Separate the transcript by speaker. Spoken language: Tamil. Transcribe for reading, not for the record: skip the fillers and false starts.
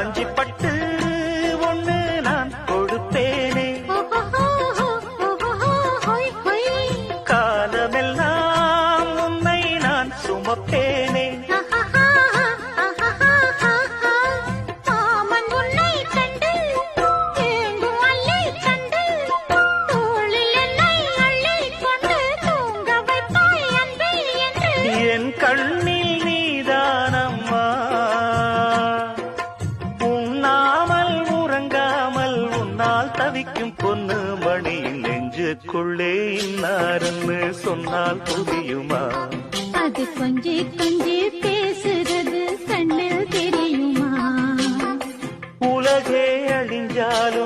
Speaker 1: காஞ்சி பட்டு ஒண்ணு நான் கொடுப்பேனே, காலமெல்லாம் உன்னை நான் சுமப்பேனே. என் கண்ணில் நீதானம்மா, உண்ணாமல் உறங்காமல் உன்னால் தவிக்கும் பொண்ணு மணி, நெஞ்சுக்குள்ளே இன்னாருன்னு சொன்னால் புரியுமா?
Speaker 2: அது கொஞ்சி கொஞ்சி பேசுறது கண்ணில் தெரியுமா?
Speaker 1: உலகே அழிஞ்சாலும்